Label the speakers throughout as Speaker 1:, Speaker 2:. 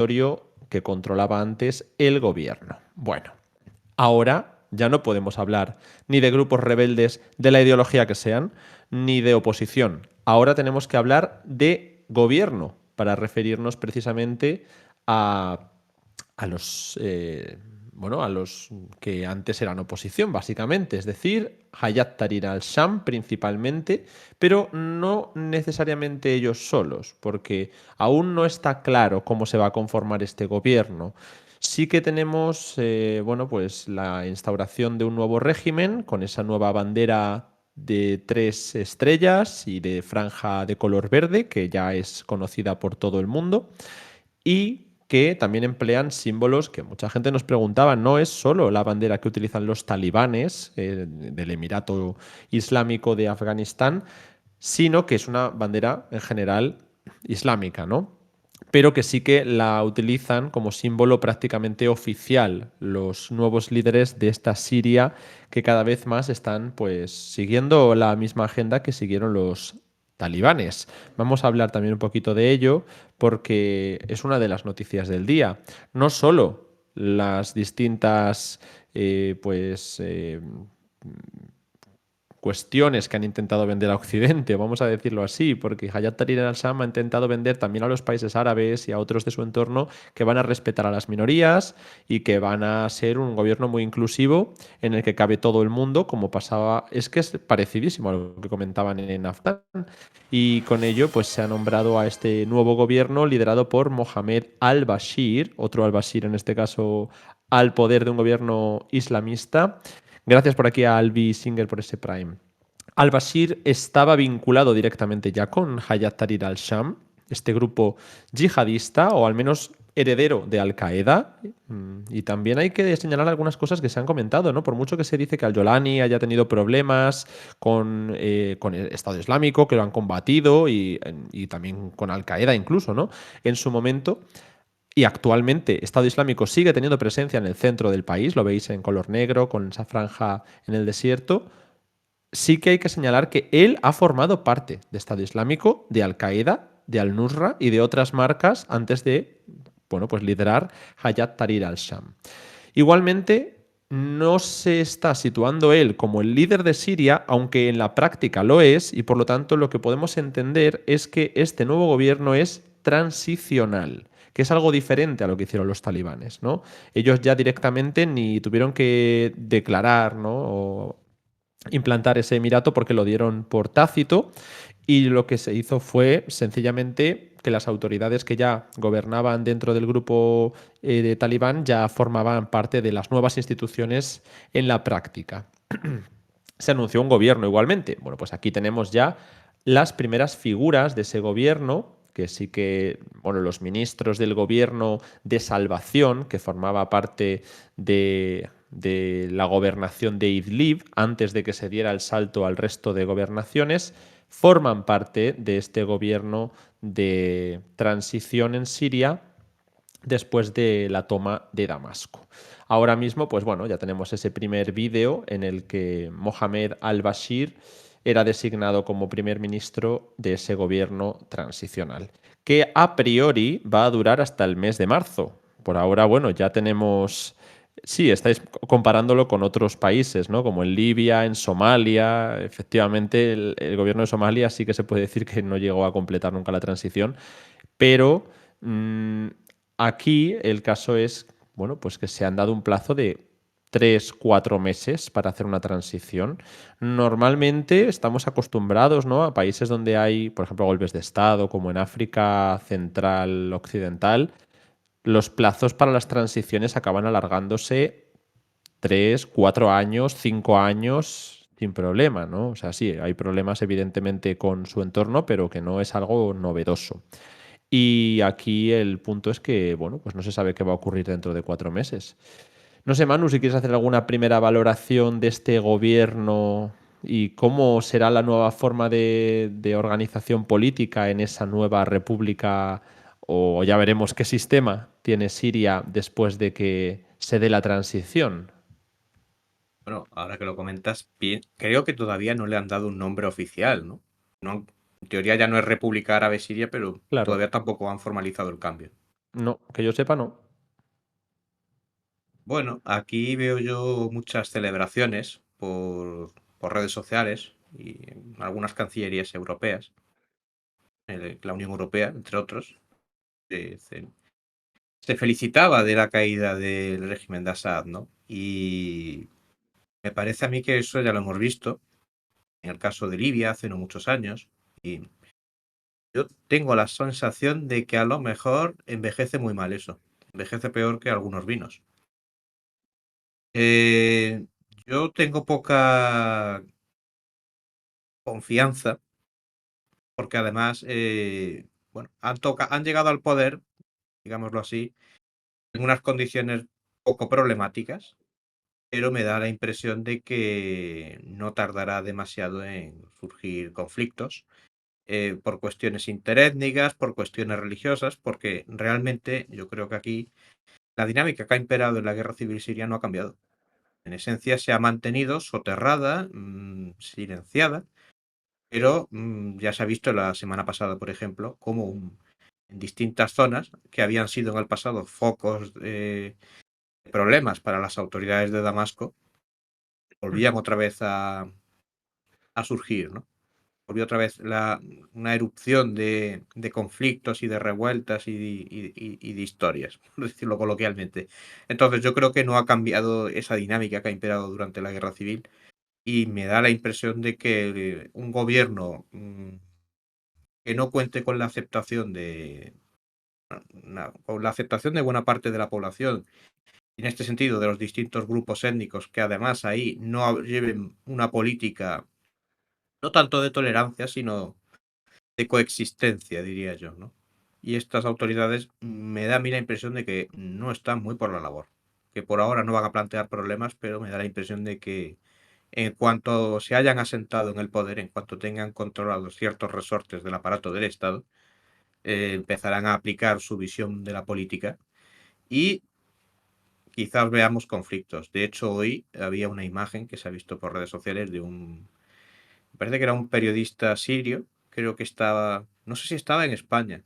Speaker 1: territorio que controlaba antes el gobierno. Bueno, ahora ya no podemos hablar ni de grupos rebeldes de la ideología que sean, ni de oposición. Ahora tenemos que hablar de gobierno para referirnos precisamente a, a los bueno, a los que antes eran oposición, básicamente, es decir, Hayat Tahrir al-Sham principalmente, pero no necesariamente ellos solos, porque aún no está claro cómo se va a conformar este gobierno. Sí que tenemos, bueno, pues la instauración de un nuevo régimen con esa nueva bandera de 3 estrellas y de franja de color verde, que ya es conocida por todo el mundo, y que también emplean símbolos que mucha gente nos preguntaba, no es solo la bandera que utilizan los talibanes del Emirato Islámico de Afganistán, sino que es una bandera en general islámica, ¿no? Pero que sí que la utilizan como símbolo prácticamente oficial los nuevos líderes de esta Siria que cada vez más están pues siguiendo la misma agenda que siguieron los talibanes. Vamos a hablar también un poquito de ello porque es una de las noticias del día. No solo las distintas pues cuestiones que han intentado vender a Occidente, vamos a decirlo así, porque Hayat Tahrir al-Sham ha intentado vender también a los países árabes y a otros de su entorno que van a respetar a las minorías y que van a ser un gobierno muy inclusivo en el que cabe todo el mundo, como pasaba, es que es parecidísimo a lo que comentaban en Afgan, y con ello pues se ha nombrado a este nuevo gobierno liderado por Mohamed al-Bashir, otro al-Bashir en este caso al poder de un gobierno islamista. Gracias por aquí a Albi Singer por ese Prime. Al-Bashir estaba vinculado directamente ya con Hayat Tahrir al-Sham, este grupo yihadista, o al menos heredero de Al-Qaeda. Y también hay que señalar algunas cosas que se han comentado, ¿no? Por mucho que se dice que Al-Jolani haya tenido problemas con el Estado Islámico, que lo han combatido, y también con Al-Qaeda incluso, ¿no? En su momento, y actualmente Estado Islámico sigue teniendo presencia en el centro del país, lo veis en color negro, con esa franja en el desierto. Sí que hay que señalar que él ha formado parte de Estado Islámico, de Al-Qaeda, de Al-Nusra y de otras marcas antes de, bueno, pues liderar Hayat Tahrir al-Sham. Igualmente, no se está situando él como el líder de Siria, aunque en la práctica lo es, y por lo tanto lo que podemos entender es que este nuevo gobierno es transicional, que es algo diferente a lo que hicieron los talibanes, ¿no? Ellos ya directamente ni tuvieron que declarar, ¿no? O implantar ese emirato porque lo dieron por tácito, y lo que se hizo fue sencillamente que las autoridades que ya gobernaban dentro del grupo de Talibán ya formaban parte de las nuevas instituciones en la práctica. Se anunció un gobierno igualmente. Bueno, pues aquí tenemos ya las primeras figuras de ese gobierno, que sí que, bueno, los ministros del gobierno de salvación, que formaba parte de la gobernación de Idlib, antes de que se diera el salto al resto de gobernaciones, forman parte de este gobierno de transición en Siria después de la toma de Damasco. Ahora mismo, pues bueno, ya tenemos ese primer vídeo en el que Mohamed al-Bashir era designado como primer ministro de ese gobierno transicional, que a priori va a durar hasta el mes de marzo. Por ahora, bueno, ya tenemos. Sí, estáis comparándolo con otros países, ¿no? Como en Libia, en Somalia. Efectivamente, el gobierno de Somalia sí que se puede decir que no llegó a completar nunca la transición, pero aquí el caso es, bueno, pues que se han dado un plazo de 3, 4 meses para hacer una transición. Normalmente estamos acostumbrados, ¿no?, a países donde hay, por ejemplo, golpes de Estado, como en África Central Occidental. Los plazos para las transiciones acaban alargándose 3, 4 años, 5 años, sin problema, ¿no? O sea, sí, hay problemas evidentemente con su entorno, pero que no es algo novedoso. Y aquí el punto es que, bueno, pues no se sabe qué va a ocurrir dentro de 4 meses. No sé, Manu, si quieres hacer alguna primera valoración de este gobierno y cómo será la nueva forma de organización política en esa nueva república, o ya veremos qué sistema tiene Siria después de que se dé la transición.
Speaker 2: Bueno, ahora que lo comentas, creo que todavía no le han dado un nombre oficial, ¿no? En teoría ya no es República Árabe Siria, pero
Speaker 1: Claro.
Speaker 2: todavía tampoco han formalizado el cambio.
Speaker 1: No, que yo sepa, no.
Speaker 2: Bueno, aquí veo yo muchas celebraciones por redes sociales y en algunas cancillerías europeas, la Unión Europea, entre otros. eh, se, se felicitaba de la caída del régimen de Assad, ¿no? Y me parece a mí que eso ya lo hemos visto en el caso de Libia hace no muchos años. Y yo tengo la sensación de que a lo mejor envejece muy mal eso. Envejece peor que algunos vinos. Eh, yo tengo poca confianza porque además, bueno, han llegado al poder, digámoslo así, en unas condiciones poco problemáticas, pero me da la impresión de que no tardará demasiado en surgir conflictos por cuestiones interétnicas, por cuestiones religiosas, porque realmente yo creo que aquí la dinámica que ha imperado en la guerra civil siria no ha cambiado. En esencia se ha mantenido soterrada, silenciada, pero ya se ha visto la semana pasada, por ejemplo, como en distintas zonas que habían sido en el pasado focos de problemas para las autoridades de Damasco, volvían otra vez a surgir, ¿no? Volvió otra vez una erupción de conflictos y de revueltas y de historias, por decirlo coloquialmente. Entonces yo creo que no ha cambiado esa dinámica que ha imperado durante la guerra civil y me da la impresión de que un gobierno que no cuente con la aceptación con la aceptación de buena parte de la población, y en este sentido de los distintos grupos étnicos que además ahí no lleven una política no tanto de tolerancia, sino de coexistencia, diría yo, ¿no? Y estas autoridades me da a mí la impresión de que no están muy por la labor, que por ahora no van a plantear problemas, pero me da la impresión de que en cuanto se hayan asentado en el poder, en cuanto tengan controlados ciertos resortes del aparato del Estado, empezarán a aplicar su visión de la política y quizás veamos conflictos. De hecho, hoy había una imagen que se ha visto por redes sociales de me parece que era un periodista sirio, creo que estaba, no sé si estaba en España,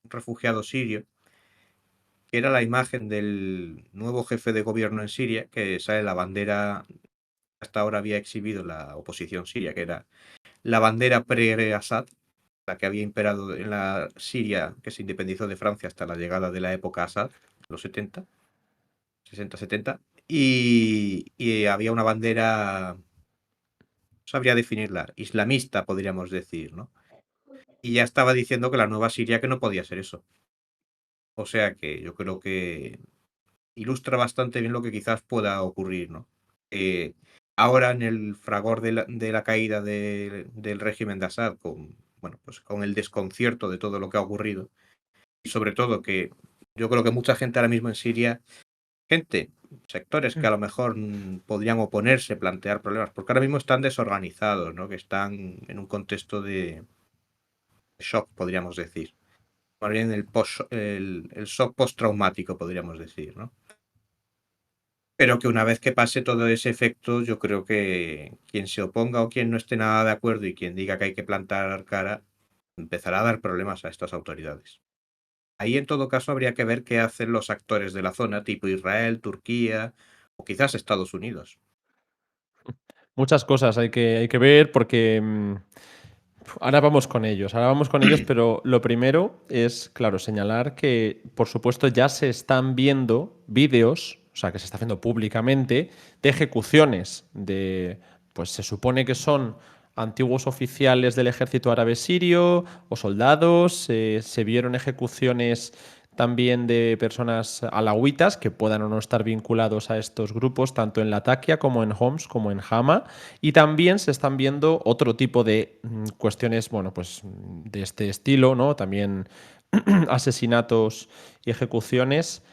Speaker 2: un refugiado sirio, que era la imagen del nuevo jefe de gobierno en Siria, que sale la bandera, hasta ahora había exhibido la oposición siria, que era la bandera pre-Assad, la que había imperado en la Siria, que se independizó de Francia hasta la llegada de la época Assad, los 70, 60, 70, y había una bandera, no sabría definirla, islamista, podríamos decir, ¿no? Y ya estaba diciendo que la nueva Siria que no podía ser eso. O sea que yo creo que ilustra bastante bien lo que quizás pueda ocurrir, ¿no? Ahora en el fragor de la caída del régimen de Assad, bueno, pues con el desconcierto de todo lo que ha ocurrido, y sobre todo que yo creo que mucha gente ahora mismo en Siria, gente, sectores que a lo mejor podrían oponerse, plantear problemas, porque ahora mismo están desorganizados, ¿no? Que están en un contexto de shock, podríamos decir. Más bien el shock postraumático, podríamos decir, ¿no? Pero que una vez que pase todo ese efecto, yo creo que quien se oponga o quien no esté nada de acuerdo y quien diga que hay que plantar cara, empezará a dar problemas a estas autoridades. Ahí en todo caso habría que ver qué hacen los actores de la zona, tipo Israel, Turquía o quizás Estados Unidos.
Speaker 1: Muchas cosas hay que ver porque ahora vamos con ellos, pero lo primero es, claro, señalar que, por supuesto, ya se están viendo vídeos, o sea, que se está haciendo públicamente, de ejecuciones de, pues se supone que son antiguos oficiales del ejército árabe sirio o soldados, se vieron ejecuciones también de personas alawitas que puedan o no estar vinculados a estos grupos, tanto en Latakia como en Homs como en Hama. Y también se están viendo otro tipo de cuestiones, bueno, pues de este estilo, ¿no? También asesinatos y ejecuciones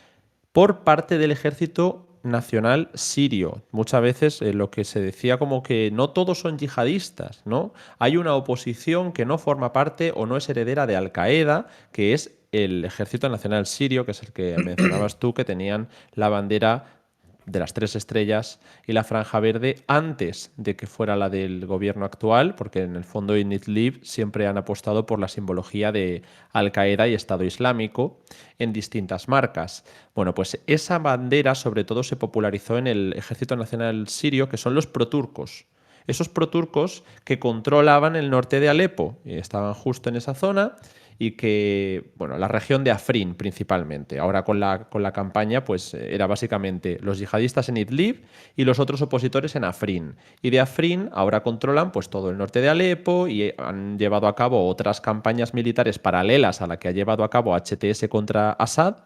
Speaker 1: por parte del ejército nacional sirio. Muchas veces lo que se decía como que no todos son yihadistas, ¿no? Hay una oposición que no forma parte o no es heredera de Al-Qaeda, que es el ejército nacional sirio, que es el que mencionabas tú, que tenían la bandera de las tres estrellas y la franja verde antes de que fuera la del gobierno actual, porque en el fondo en Idlib siempre han apostado por la simbología de Al-Qaeda y Estado Islámico en distintas marcas. Bueno, pues esa bandera sobre todo se popularizó en el Ejército Nacional Sirio, que son los proturcos. Esos proturcos que controlaban el norte de Alepo, y estaban justo en esa zona y que, bueno, la región de Afrin principalmente. Ahora con la campaña, pues era básicamente los yihadistas en Idlib y los otros opositores en Afrin. Y de Afrin ahora controlan pues todo el norte de Alepo y han llevado a cabo otras campañas militares paralelas a la que ha llevado a cabo HTS contra Assad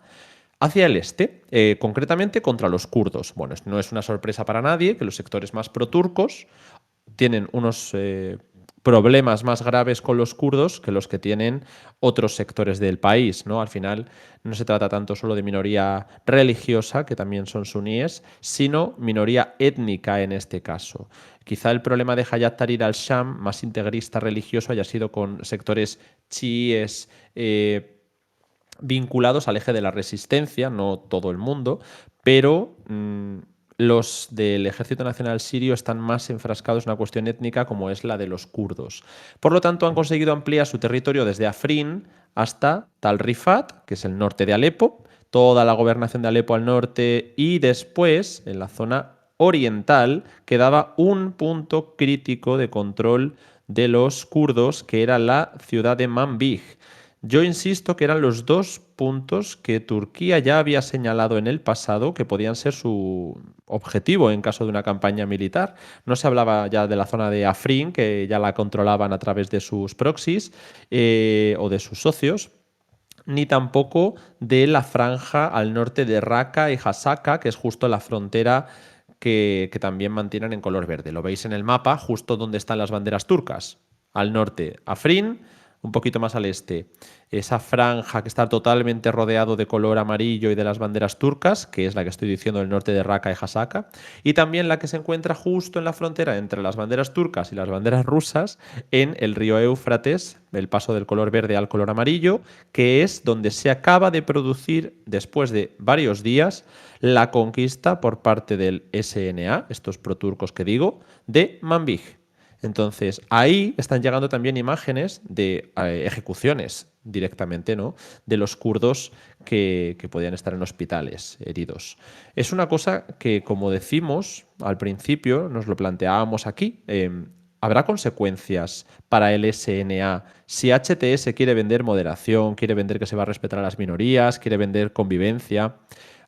Speaker 1: hacia el este, concretamente contra los kurdos. Bueno, no es una sorpresa para nadie que los sectores más proturcos tienen unos problemas más graves con los kurdos que los que tienen otros sectores del país, ¿no? Al final no se trata tanto solo de minoría religiosa, que también son suníes, sino minoría étnica en este caso. Quizá el problema de Hayat Tahrir al-Sham, más integrista religioso, haya sido con sectores chiíes vinculados al eje de la resistencia, no todo el mundo, pero los del Ejército Nacional Sirio están más enfrascados en una cuestión étnica como es la de los kurdos. Por lo tanto, han conseguido ampliar su territorio desde Afrin hasta Tal Rifat, que es el norte de Alepo, toda la gobernación de Alepo al norte y después, en la zona oriental, quedaba un punto crítico de control de los kurdos, que era la ciudad de Manbij. Yo insisto que eran los dos puntos que Turquía ya había señalado en el pasado que podían ser su objetivo en caso de una campaña militar. No se hablaba ya de la zona de Afrin, que ya la controlaban a través de sus proxies o de sus socios, ni tampoco de la franja al norte de Raqqa y Hasaka, que es justo la frontera que también mantienen en color verde. Lo veis en el mapa, justo donde están las banderas turcas. Al norte, Afrin, un poquito más al este, esa franja que está totalmente rodeado de color amarillo y de las banderas turcas, que es la que estoy diciendo del norte de Raqqa y Hasaka, y también la que se encuentra justo en la frontera entre las banderas turcas y las banderas rusas en el río Éufrates, el paso del color verde al color amarillo, que es donde se acaba de producir, después de varios días, la conquista por parte del SNA, estos proturcos que digo, de Manbij. Entonces, ahí están llegando también imágenes de ejecuciones directamente, ¿no? De los kurdos que podían estar en hospitales heridos. Es una cosa que, como decimos al principio, nos lo planteábamos aquí. ¿Habrá consecuencias para el SNA si HTS quiere vender moderación, quiere vender que se va a respetar a las minorías, quiere vender convivencia?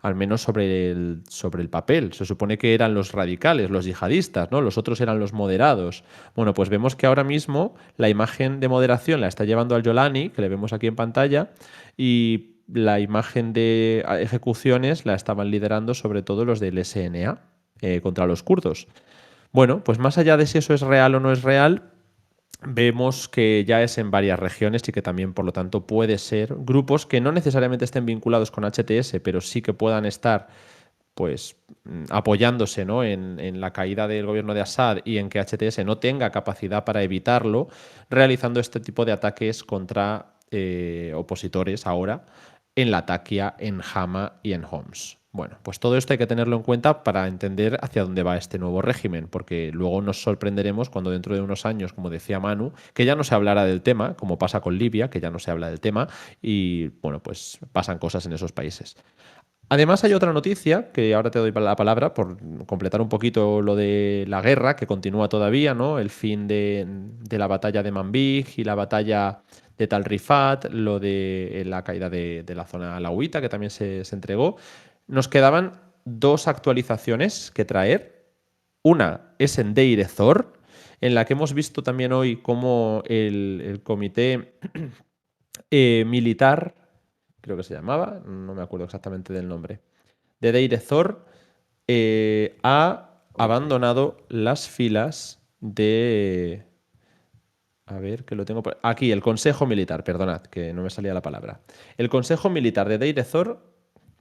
Speaker 1: Al menos sobre el papel. Se supone que eran los radicales, los yihadistas, ¿no? Los otros eran los moderados. Bueno, pues vemos que ahora mismo la imagen de moderación la está llevando al Yolani, que le vemos aquí en pantalla, y la imagen de ejecuciones la estaban liderando sobre todo los del SNA contra los kurdos. Bueno, pues más allá de si eso es real o no es real, vemos que ya es en varias regiones y que también, por lo tanto, puede ser grupos que no necesariamente estén vinculados con HTS, pero sí que puedan estar pues apoyándose, ¿no? En la caída del gobierno de Assad y en que HTS no tenga capacidad para evitarlo, realizando este tipo de ataques contra opositores ahora en Latakia, en Hama y en Homs. Bueno, pues todo esto hay que tenerlo en cuenta para entender hacia dónde va este nuevo régimen, porque luego nos sorprenderemos cuando dentro de unos años, como decía Manu, que ya no se hablará del tema, como pasa con Libia, que ya no se habla del tema, y bueno, pues pasan cosas en esos países. Además, hay otra noticia, que ahora te doy la palabra por completar un poquito lo de la guerra, que continúa todavía, ¿no? El fin de la batalla de Manbij y la batalla de Tal Rifat, lo de la caída de la zona alauita, que también se entregó. Nos quedaban dos actualizaciones que traer. Una es en Deir ez-Zor, en la que hemos visto también hoy cómo el comité militar, creo que se llamaba, no me acuerdo exactamente del nombre, de Deir ez-Zor, ha abandonado las filas de... A ver, que lo tengo aquí, el Consejo Militar, perdonad, que no me salía la palabra. El Consejo Militar de Deir ez-Zor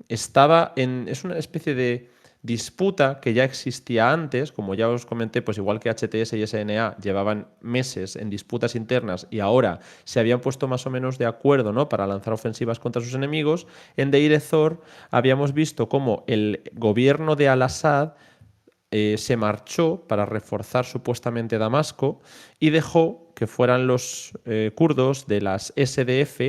Speaker 1: estaba en... Es una especie disputa que ya existía antes, como ya os comenté, pues igual que HTS y SNA llevaban meses en disputas internas y ahora se habían puesto más o menos de acuerdo, ¿no?, para lanzar ofensivas contra sus enemigos. En Deir ez-Zor habíamos visto cómo el gobierno de Al-Assad se marchó para reforzar supuestamente Damasco y dejó que fueran los kurdos de las SDF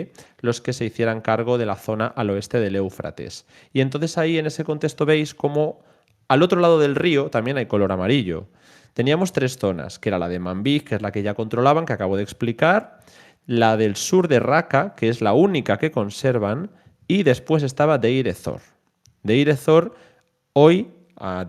Speaker 1: los que se hicieran cargo de la zona al oeste del Éufrates. Y entonces ahí en ese contexto veis cómo al otro lado del río también hay color amarillo. Teníamos tres zonas, que era la de Manbij, que es la que ya controlaban, que acabo de explicar, la del sur de Raqqa, que es la única que conservan, y después estaba Deir ez-Zor. Deir ez-Zor hoy,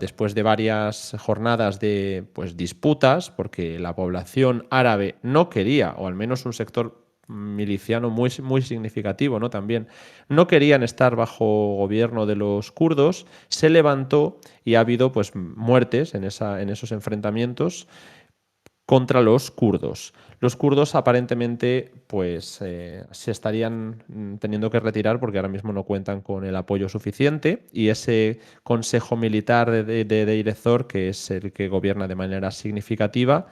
Speaker 1: después de varias jornadas de pues, disputas, porque la población árabe no quería, o al menos un sector miliciano muy, muy significativo, ¿no? También no querían estar bajo gobierno de los kurdos, se levantó y ha habido pues, muertes en esos enfrentamientos contra los kurdos. Los kurdos aparentemente pues se estarían teniendo que retirar porque ahora mismo no cuentan con el apoyo suficiente y ese consejo militar de Deir ez-Zor, que es el que gobierna de manera significativa,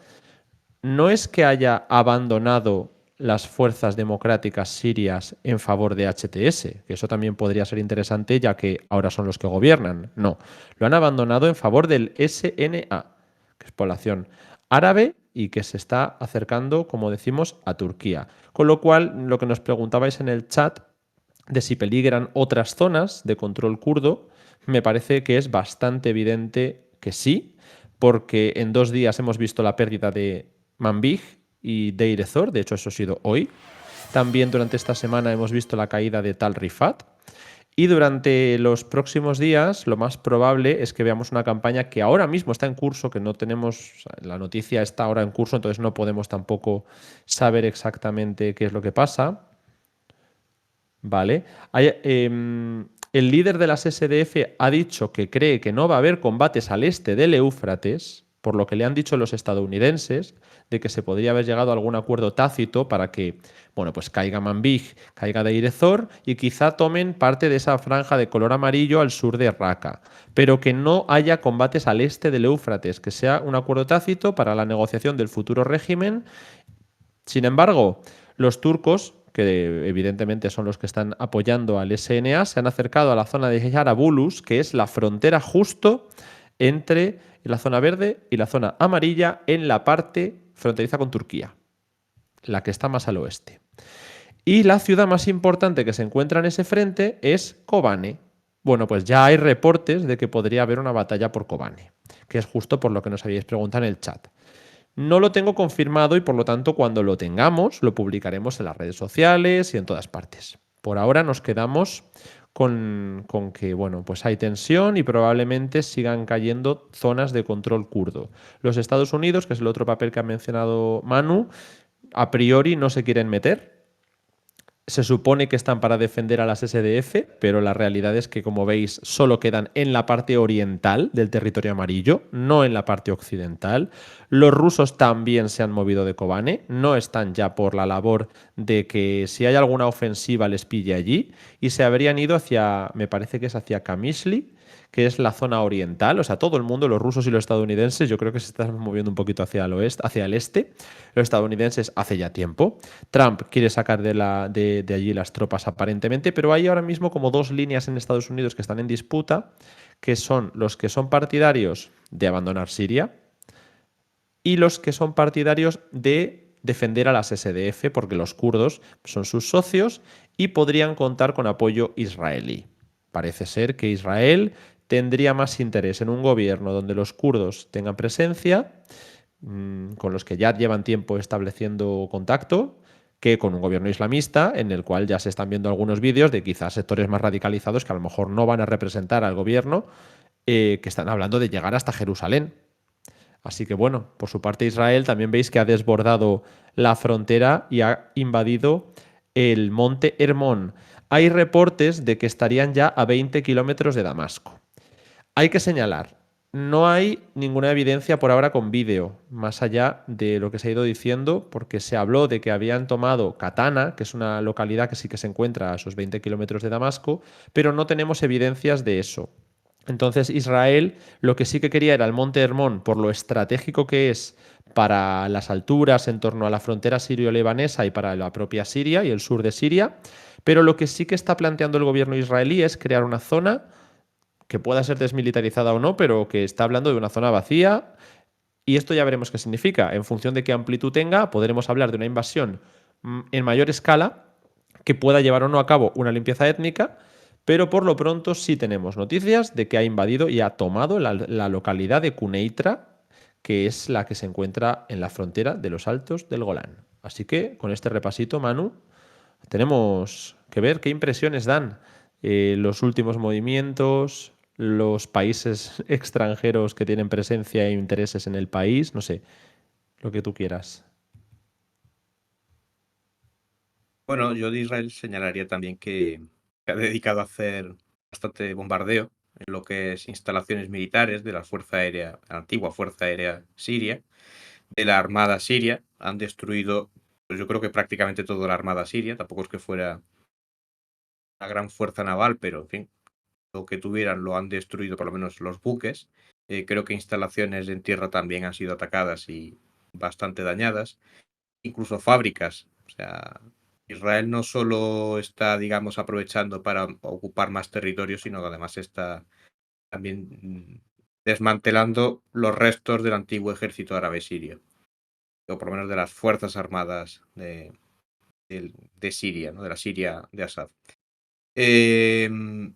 Speaker 1: no es que haya abandonado las fuerzas democráticas sirias en favor de HTS, que eso también podría ser interesante ya que ahora son los que gobiernan. No, lo han abandonado en favor del SNA, que es población árabe y que se está acercando, como decimos, a Turquía. Con lo cual, lo que nos preguntabais en el chat de si peligran otras zonas de control kurdo, me parece que es bastante evidente que sí, porque en 2 días hemos visto la pérdida de Manbij y Deir ez-Zor, de hecho eso ha sido hoy. También durante esta semana hemos visto la caída de Tal Rifat. Y durante los próximos días, lo más probable es que veamos una campaña que ahora mismo está en curso, que no tenemos, o sea, la noticia está ahora en curso, entonces no podemos tampoco saber exactamente qué es lo que pasa. Vale. El líder de las SDF ha dicho que cree que no va a haber combates al este del Éufrates, por lo que le han dicho los estadounidenses, de que se podría haber llegado a algún acuerdo tácito para que, bueno, pues caiga Manbij, caiga Deir ez-Zor y quizá tomen parte de esa franja de color amarillo al sur de Raqqa, pero que no haya combates al este del Éufrates, que sea un acuerdo tácito para la negociación del futuro régimen. Sin embargo, los turcos, que evidentemente son los que están apoyando al SNA, se han acercado a la zona de Yarabulus, que es la frontera justo entre la zona verde y la zona amarilla en la parte fronteriza con Turquía, la que está más al oeste. Y la ciudad más importante que se encuentra en ese frente es Kobane. Bueno, pues ya hay reportes de que podría haber una batalla por Kobane, que es justo por lo que nos habíais preguntado en el chat. No lo tengo confirmado y por lo tanto cuando lo tengamos lo publicaremos en las redes sociales y en todas partes. Por ahora nos quedamos con que bueno, pues hay tensión y probablemente sigan cayendo zonas de control kurdo. Los Estados Unidos, que es el otro papel que ha mencionado Manu, a priori no se quieren meter. Se supone que están para defender a las SDF, pero la realidad es que, como veis, solo quedan en la parte oriental del territorio amarillo, no en la parte occidental. Los rusos también se han movido de Kobane, no están ya por la labor de que si hay alguna ofensiva les pille allí, y se habrían ido hacia, me parece que es hacia Kamishli, que es la zona oriental, o sea, todo el mundo, los rusos y los estadounidenses, yo creo que se están moviendo un poquito hacia el oeste, hacia el este, los estadounidenses hace ya tiempo. Trump quiere sacar de allí las tropas aparentemente, pero hay ahora mismo como dos líneas en Estados Unidos que están en disputa, que son los que son partidarios de abandonar Siria y los que son partidarios de defender a las SDF, porque los kurdos son sus socios y podrían contar con apoyo israelí. Parece ser que Israel tendría más interés en un gobierno donde los kurdos tengan presencia, con los que ya llevan tiempo estableciendo contacto, que con un gobierno islamista en el cual ya se están viendo algunos vídeos de quizás sectores más radicalizados que a lo mejor no van a representar al gobierno, que están hablando de llegar hasta Jerusalén. Así que bueno, por su parte Israel también veis que ha desbordado la frontera y ha invadido el monte Hermón. Hay reportes de que estarían ya a 20 kilómetros de Damasco. Hay que señalar, no hay ninguna evidencia por ahora con vídeo, más allá de lo que se ha ido diciendo, porque se habló de que habían tomado Katana, que es una localidad que sí que se encuentra a esos 20 kilómetros de Damasco, pero no tenemos evidencias de eso. Entonces Israel lo que sí que quería era el Monte Hermón por lo estratégico que es para las alturas en torno a la frontera sirio-libanesa y para la propia Siria y el sur de Siria, pero lo que sí que está planteando el gobierno israelí es crear una zona que pueda ser desmilitarizada o no, pero que está hablando de una zona vacía y esto ya veremos qué significa. En función de qué amplitud tenga, podremos hablar de una invasión en mayor escala que pueda llevar o no a cabo una limpieza étnica, pero por lo pronto sí tenemos noticias de que ha invadido y ha tomado la localidad de Cuneitra, que es la que se encuentra en la frontera de los Altos del Golán. Así que con este repasito, Manu, tenemos que ver qué impresiones dan los últimos movimientos, los países extranjeros que tienen presencia e intereses en el país, no sé, lo que tú quieras.
Speaker 2: Bueno, yo de Israel señalaría también que se ha dedicado a hacer bastante bombardeo en lo que es instalaciones militares de la Fuerza Aérea, la antigua Fuerza Aérea Siria, de la Armada Siria. Han destruido, pues yo creo que prácticamente toda la Armada Siria. Tampoco es que fuera una gran fuerza naval, pero en fin, lo que tuvieran lo han destruido, por lo menos los buques. Creo que instalaciones en tierra también han sido atacadas y bastante dañadas, incluso fábricas. O sea, Israel no solo está, digamos, aprovechando para ocupar más territorio, sino que además está también desmantelando los restos del antiguo ejército árabe sirio, o por lo menos de las fuerzas armadas de Siria, ¿no? De la Siria de Assad. Em,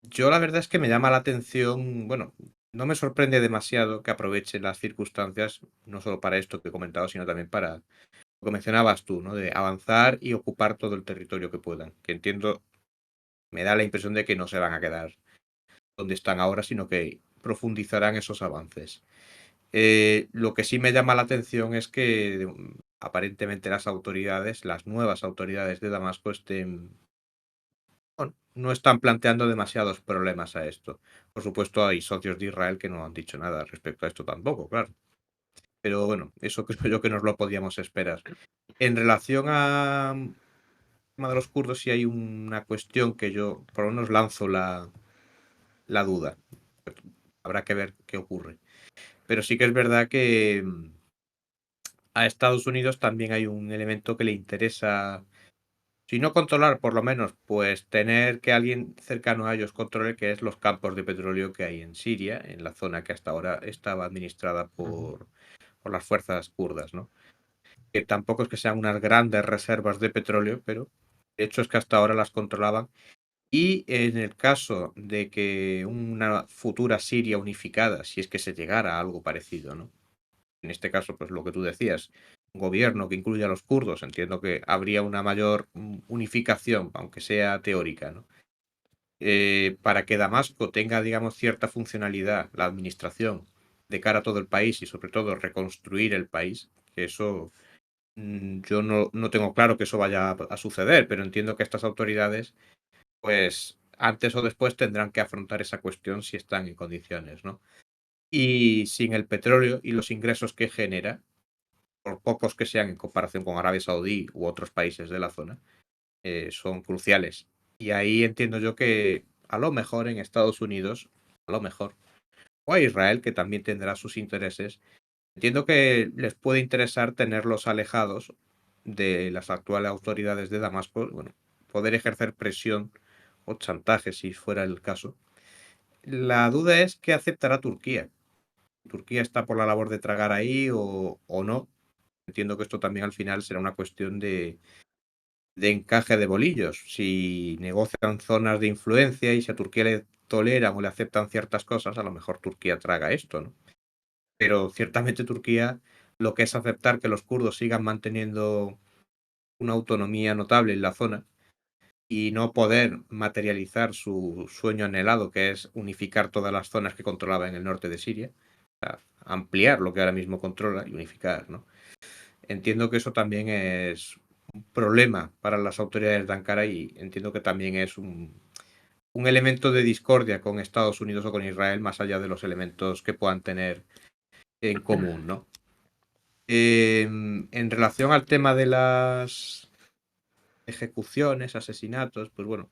Speaker 2: yo la verdad es que me llama la atención, bueno, no me sorprende demasiado que aprovechen las circunstancias, no solo para esto que he comentado, sino también para lo que mencionabas tú, ¿no? De avanzar y ocupar todo el territorio que puedan. Que entiendo, me da la impresión de que no se van a quedar donde están ahora, sino que profundizarán esos avances. Lo que sí me llama la atención es que aparentemente las autoridades, las nuevas autoridades de Damasco, bueno, no están planteando demasiados problemas a esto. Por supuesto, hay socios de Israel que no han dicho nada respecto a esto tampoco, claro. Pero bueno, eso creo yo que nos lo podíamos esperar. En relación a tema de los kurdos, sí hay una cuestión que yo por lo menos lanzo la duda. Habrá que ver qué ocurre. Pero sí que es verdad que a Estados Unidos también hay un elemento que le interesa, si no controlar, por lo menos, pues tener que alguien cercano a ellos controle, que es los campos de petróleo que hay en Siria, en la zona que hasta ahora estaba administrada por las fuerzas kurdas, ¿no? Que tampoco es que sean unas grandes reservas de petróleo, pero de hecho es que hasta ahora las controlaban. Y en el caso de que una futura Siria unificada, si es que se llegara a algo parecido, ¿no? En este caso, pues lo que tú decías, un gobierno que incluya a los kurdos, entiendo que habría una mayor unificación, aunque sea teórica, ¿no? Para que Damasco tenga, digamos, cierta funcionalidad, la administración, de cara a todo el país y sobre todo reconstruir el país, que eso yo no tengo claro que eso vaya a suceder, pero entiendo que estas autoridades, pues antes o después tendrán que afrontar esa cuestión si están en condiciones, ¿no? Y sin el petróleo y los ingresos que genera, por pocos que sean en comparación con Arabia Saudí u otros países de la zona, son cruciales. Y ahí entiendo yo que a lo mejor en Estados Unidos, a lo mejor, o a Israel, que también tendrá sus intereses, entiendo que les puede interesar tenerlos alejados de las actuales autoridades de Damasco, bueno, poder ejercer presión o chantaje si fuera el caso. La duda es qué aceptará Turquía. ¿Turquía está por la labor de tragar ahí o no? Entiendo que esto también al final será una cuestión de encaje de bolillos. Si negocian zonas de influencia y si a Turquía le toleran o le aceptan ciertas cosas, a lo mejor Turquía traga esto, ¿no? Pero ciertamente Turquía lo que es aceptar que los kurdos sigan manteniendo una autonomía notable en la zona y no poder materializar su sueño anhelado, que es unificar todas las zonas que controlaba en el norte de Siria, ampliar lo que ahora mismo controla y unificar, ¿no? Entiendo que eso también es un problema para las autoridades de Ankara y entiendo que también es un elemento de discordia con Estados Unidos o con Israel, más allá de los elementos que puedan tener en común, ¿no? En relación al tema de las ejecuciones, asesinatos, pues bueno,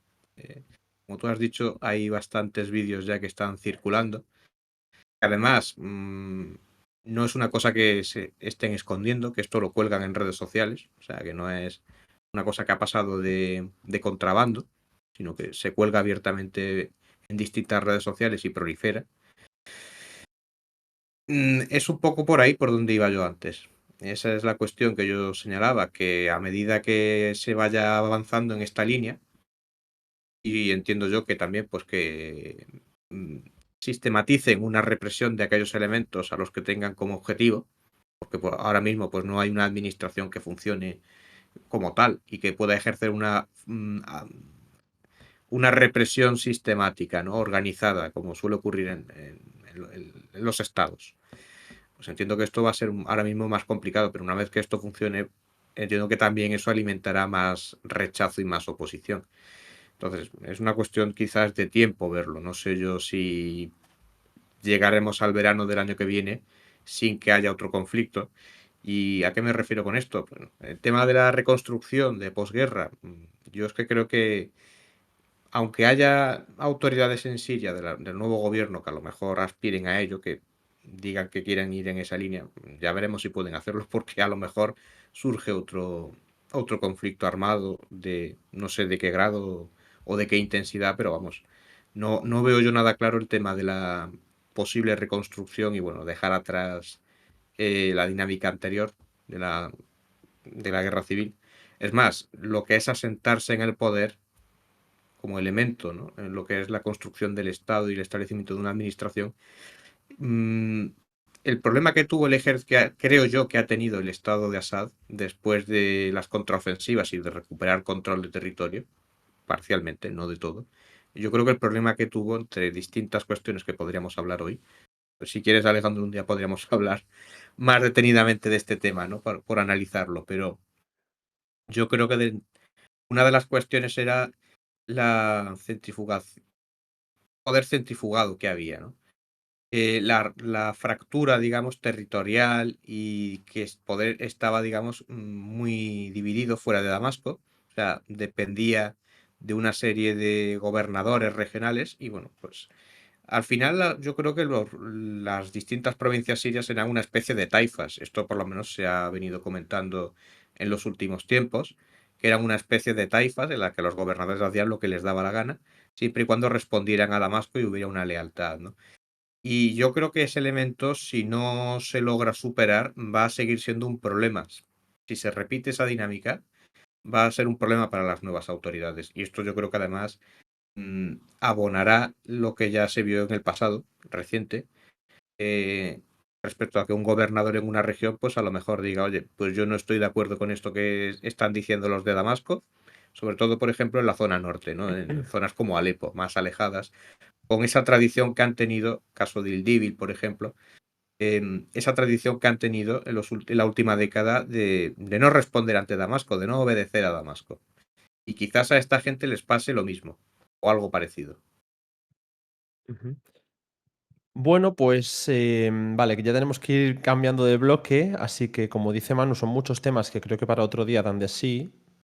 Speaker 2: como tú has dicho, hay bastantes vídeos ya que están circulando. Además, no es una cosa que se estén escondiendo, que esto lo cuelgan en redes sociales, o sea, que no es una cosa que ha pasado de contrabando, sino que se cuelga abiertamente en distintas redes sociales y prolifera. Es un poco por ahí por donde iba yo antes. Esa es la cuestión que yo señalaba, que a medida que se vaya avanzando en esta línea, y entiendo yo que también, pues que sistematicen una represión de aquellos elementos a los que tengan como objetivo, porque ahora mismo pues no hay una administración que funcione como tal y que pueda ejercer una represión sistemática, ¿no? Organizada, como suele ocurrir en los estados. Pues entiendo que esto va a ser ahora mismo más complicado, pero una vez que esto funcione, entiendo que también eso alimentará más rechazo y más oposición. Entonces, es una cuestión quizás de tiempo verlo. No sé yo si llegaremos al verano del año que viene sin que haya otro conflicto. ¿Y a qué me refiero con esto? Bueno, el tema de la reconstrucción de posguerra, yo es que creo que aunque haya autoridades en Siria del nuevo gobierno que a lo mejor aspiren a ello, que digan que quieren ir en esa línea, ya veremos si pueden hacerlo porque a lo mejor surge otro conflicto armado de no sé de qué grado o de qué intensidad, pero vamos, no veo yo nada claro el tema de la posible reconstrucción y bueno, dejar atrás la dinámica anterior de la guerra civil. Es más, lo que es asentarse en el poder como elemento, ¿no? En lo que es la construcción del Estado y el establecimiento de una administración. Mm, el problema que tuvo el ejército, creo yo que ha tenido el Estado de Assad después de las contraofensivas y de recuperar control de territorio, parcialmente, no de todo. Yo creo que el problema que tuvo entre distintas cuestiones que podríamos hablar hoy, pues si quieres, Alejandro, un día podríamos hablar más detenidamente de este tema, ¿no? Por analizarlo, pero yo creo que una de las cuestiones era la centrifugación, poder centrifugado que había, ¿no? La fractura, digamos, territorial y que poder estaba, digamos, muy dividido fuera de Damasco, o sea, dependía de una serie de gobernadores regionales y bueno, pues al final yo creo que las distintas provincias sirias eran una especie de taifas, esto por lo menos se ha venido comentando en los últimos tiempos, que eran una especie de taifas en la que los gobernadores hacían lo que les daba la gana, siempre y cuando respondieran a Damasco y hubiera una lealtad, ¿no? Y yo creo que ese elemento, si no se logra superar, va a seguir siendo un problema. Si se repite esa dinámica, va a ser un problema para las nuevas autoridades. Y esto yo creo que además abonará lo que ya se vio en el pasado reciente, eh, respecto a que un gobernador en una región, pues a lo mejor diga, oye, pues yo no estoy de acuerdo con esto que están diciendo los de Damasco, sobre todo, por ejemplo, en la zona norte, ¿no? En zonas como Alepo, más alejadas con esa tradición que han tenido, caso de Ildíbil, por ejemplo, esa tradición que han tenido en la última década de no responder ante Damasco, de no obedecer a Damasco. Y quizás a esta gente les pase lo mismo, o algo parecido.
Speaker 1: Ujú. Bueno, pues vale, que ya tenemos que ir cambiando de bloque, así que como dice Manu, son muchos temas que creo que para otro día dan de sí.